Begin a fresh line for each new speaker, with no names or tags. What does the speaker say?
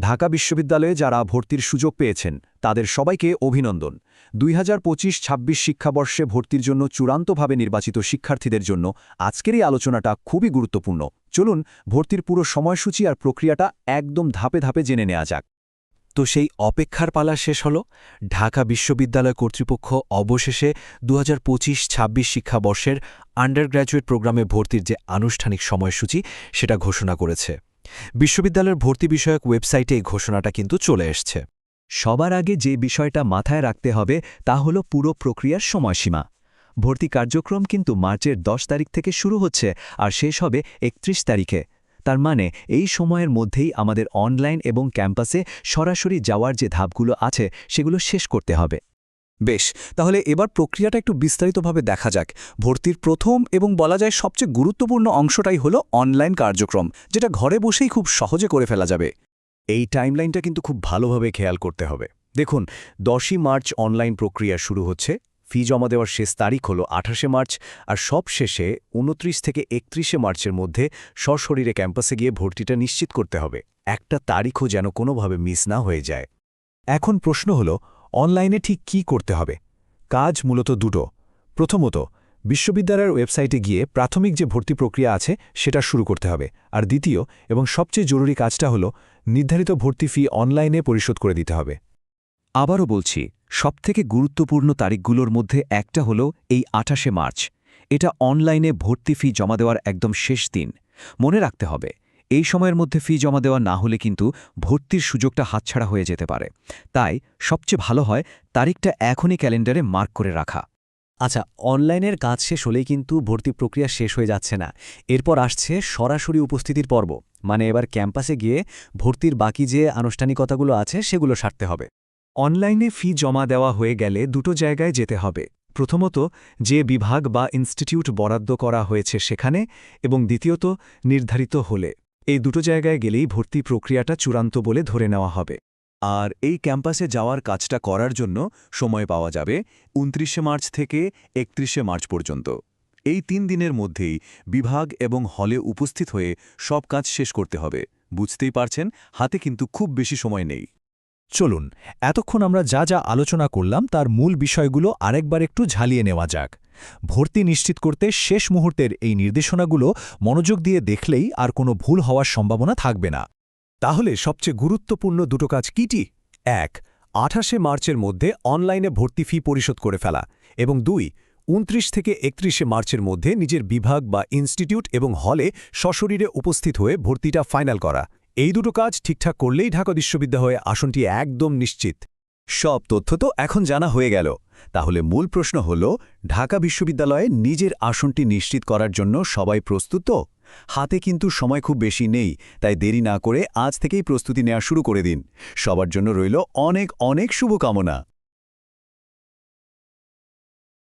ঢাকা বিশ্ববিদ্যালয়ে যারা ভর্তির সুযোগ পেয়েছেন তাদের সবাইকে অভিনন্দন। 2025-26 শিক্ষাবর্ষে ভর্তির জন্য চূড়ান্তভাবে নির্বাচিত শিক্ষার্থীদের জন্য আজকের এই আলোচনাটা খুবই গুরুত্বপূর্ণ। চলুন ভর্তির পুরো সময়সূচি আর প্রক্রিয়াটা একদম ধাপে ধাপে জেনে নেওয়া যাক।
তো সেই অপেক্ষার পালা শেষ হল। ঢাকা বিশ্ববিদ্যালয় কর্তৃপক্ষ অবশেষে 2025-26 শিক্ষাবর্ষের আন্ডারগ্র্যাজুয়েট প্রোগ্রামে ভর্তির যে আনুষ্ঠানিক সময়সূচি সেটা ঘোষণা করেছে। বিশ্ববিদ্যালয়ের ভর্তি বিষয়ক ওয়েবসাইটে এই ঘোষণাটা কিন্তু চলে এসছে।
সবার আগে যে বিষয়টা মাথায় রাখতে হবে তা হল পুরো প্রক্রিয়ার সময়সীমা। ভর্তি কার্যক্রম কিন্তু মার্চের 10 তারিখ থেকে শুরু হচ্ছে আর শেষ হবে 31 তারিখে। তার মানে এই সময়ের মধ্যেই আমাদের অনলাইন এবং ক্যাম্পাসে সরাসরি যাওয়ার যে ধাপগুলো আছে সেগুলো শেষ করতে হবে।
বেশ, তাহলে এবার প্রক্রিয়াটা একটু বিস্তারিতভাবে দেখা যাক। ভর্তির প্রথম এবং বলা যায় সবচেয়ে গুরুত্বপূর্ণ অংশটাই হলো অনলাইন কার্যক্রম, যেটা ঘরে বসেই খুব সহজে করে ফেলা যাবে।
এই টাইমলাইনটা কিন্তু খুব ভালোভাবে খেয়াল করতে হবে। দেখুন, 10ই মার্চ অনলাইন প্রক্রিয়া শুরু হচ্ছে। ফি জমা দেওয়ার শেষ তারিখ হলো 28শে মার্চ, আর সব শেষে 29 থেকে 31শে মার্চের মধ্যে সশরীরে ক্যাম্পাসে গিয়ে ভর্তিটা নিশ্চিত করতে হবে। একটা তারিখও যেন কোনোভাবে মিস না হয়ে যায়। এখন প্রশ্ন হলো, অনলাইনে ঠিক কী করতে হবে? কাজ মূলত দুটো। প্রথমত, বিশ্ববিদ্যালয়ের ওয়েবসাইটে গিয়ে প্রাথমিক যে ভর্তি প্রক্রিয়া আছে সেটা শুরু করতে হবে। আর দ্বিতীয় এবং সবচেয়ে জরুরি কাজটা হলো নির্ধারিত ভর্তি ফি অনলাইনে পরিশোধ করে দিতে হবে।
আবারও বলছি, সবথেকে গুরুত্বপূর্ণ তারিখগুলোর মধ্যে একটা হলো এই 28শে মার্চ। এটা অনলাইনে ভর্তি ফি জমা দেওয়ার একদম শেষ দিন। মনে রাখতে হবে, এই সময়ের মধ্যে ফি জমা দেওয়া না হলে কিন্তু ভর্তির সুযোগটা হাতছাড়া হয়ে যেতে পারে। তাই সবচেয়ে ভালো হয় তারিখটা এখনই ক্যালেন্ডারে মার্ক করে রাখা।
আচ্ছা, অনলাইনের কাজ শেষ হলেই কিন্তু ভর্তি প্রক্রিয়া শেষ হয়ে যাচ্ছে না। এরপর আসছে সরাসরি উপস্থিতির পর্ব, মানে এবার ক্যাম্পাসে গিয়ে ভর্তির বাকি যে আনুষ্ঠানিকতাগুলো আছে সেগুলো সারতে হবে।
অনলাইনে ফি জমা দেওয়া হয়ে গেলে দুটো জায়গায় যেতে হবে। প্রথমত, যে বিভাগ বা ইনস্টিটিউট বরাদ্দ করা হয়েছে সেখানে, এবং দ্বিতীয়ত নির্ধারিত হলে। এই দুটো জায়গায় গেলেই ভর্তি প্রক্রিয়াটা চূড়ান্ত বলে ধরে নেওয়া হবে।
আর এই ক্যাম্পাসে যাওয়ার কাজটা করার জন্য সময় পাওয়া যাবে 29শে মার্চ থেকে 31শে মার্চ পর্যন্ত। এই 3 দিনের মধ্যেই বিভাগ এবং হলে উপস্থিত হয়ে সব কাজ শেষ করতে হবে। বুঝতেই পারছেন, হাতে কিন্তু খুব বেশি সময় নেই।
চলুন, এতক্ষণ আমরা যা যা আলোচনা করলাম তার মূল বিষয়গুলো আরেকবার একটু ঝালিয়ে নেওয়া যাক। ভর্তি নিশ্চিত করতে শেষ মুহূর্তের এই নির্দেশনাগুলো মনোযোগ দিয়ে দেখলেই আর কোনো ভুল হওয়ার সম্ভাবনা থাকবে না। তাহলে সবচেয়ে গুরুত্বপূর্ণ দুটো কাজ কীটি? 1. 28শে মার্চের মধ্যে অনলাইনে ভর্তি ফি পরিশোধ করে ফেলা, এবং 2. 29 থেকে 31শে মার্চের মধ্যে নিজের বিভাগ বা ইনস্টিটিউট এবং হলে সশরীরে উপস্থিত হয়ে ভর্তিটা ফাইনাল করা। এই দুটো কাজ ঠিকঠাক করলেই ঢাকা বিশ্ববিদ্যালয়ে আসনটি একদম নিশ্চিত। সব তথ্য তো এখন জানা হয়ে গেল। তাহলে মূল প্রশ্ন হল, ঢাকা বিশ্ববিদ্যালয়ে নিজের আসনটি নিশ্চিত করার জন্য সবাই প্রস্তুত তো? হাতে কিন্তু সময় খুব বেশি নেই, তাই দেরি না করে আজ থেকেই প্রস্তুতি নেওয়া শুরু করে দিন। সবার জন্য রইল অনেক অনেক শুভকামনা।